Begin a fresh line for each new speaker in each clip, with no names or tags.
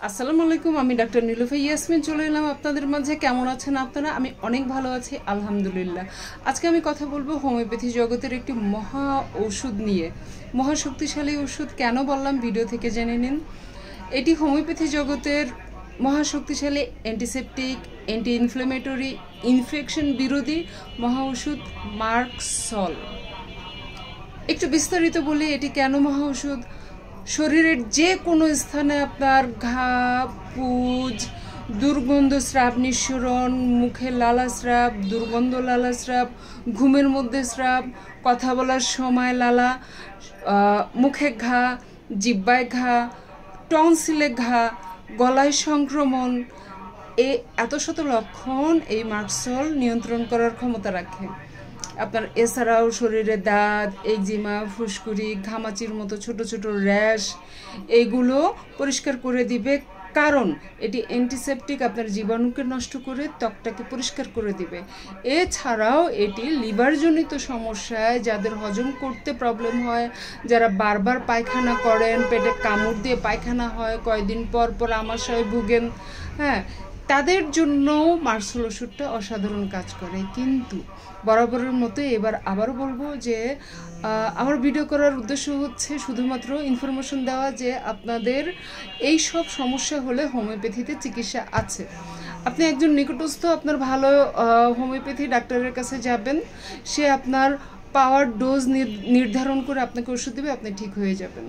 আসসালামু আলাইকুম, আমি ডাক্তার নীলুফা ইয়াসমিন চলে এলাম আপনাদের মাঝে। কেমন আছেন আপনারা? আমি অনেক ভালো আছি, আলহামদুলিল্লাহ। আজকে আমি কথা বলবো হোমিওপ্যাথি জগতের একটি মহা ওষুধ নিয়ে। মহা শক্তিশালী ওষুধ কেন বললাম ভিডিও থেকে জেনে নিন। এটি হোমিওপ্যাথি জগতের মহা শক্তিশালী অ্যান্টিসেপটিক, অ্যান্টি ইনফ্লেমেটরি, ইনফেকশন বিরোধী মহা ওষুধ মার্কসল। একটু বিস্তারিত বলি এটি কেন মহা ওষুধ। শরীরের যে কোনো স্থানে আপনার ঘা, পুজ, দুর্গন্ধ স্রাব নিঃসরণ, মুখে লালা স্রাব, দুর্গন্ধ লালা স্রাব, ঘুমের মধ্যে স্রাব, কথা বলার সময় লালা, মুখে ঘা, জিহ্বায় ঘা, টনসিলে ঘা, গলায় সংক্রমণ, এত শত লক্ষণ এই মার্কসল নিয়ন্ত্রণ করার ক্ষমতা রাখে। আপনার এছাড়াও শরীরে দাঁত, একজিমা, ফুসকুড়ি, ঘামাচির মতো ছোট ছোট র্যাশ এইগুলো পরিষ্কার করে দিবে, কারণ এটি অ্যান্টিসেপটিক, আপনার জীবাণুকে নষ্ট করে ত্বকটাকে পরিষ্কার করে দিবে। এছাড়াও এটি লিভারজনিত সমস্যায়, যাদের হজম করতে প্রবলেম হয়, যারা বারবার পায়খানা করেন, পেটে কামড় দিয়ে পায়খানা হয়, কয়েকদিন পর পর আমাশয় ভুগেন, হ্যাঁ, তাদের জন্য মার্কসল ওষুধটা অসাধারণ কাজ করে। কিন্তু বরাবরের মতো এবার আবারও বলবো যে আমার ভিডিও করার উদ্দেশ্য হচ্ছে শুধুমাত্র ইনফরমেশন দেওয়া যে আপনাদের এই সব সমস্যা হলে হোমিওপ্যাথিতে চিকিৎসা আছে। আপনি একজন নিকটস্থ আপনার ভালো হোমিওপ্যাথি ডাক্তারের কাছে যাবেন, সে আপনার পাওয়ার ডোজ নির্ধারণ করে আপনাকে ওষুধ দেবে, আপনি ঠিক হয়ে যাবেন।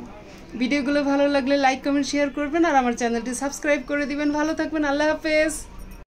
ভিডিওগুলো ভালো লাগলে লাইক, কমেন্ট, শেয়ার করবেন আর আমার চ্যানেলটি সাবস্ক্রাইব করে দিবেন। ভালো থাকবেন, আল্লাহ হাফেজ।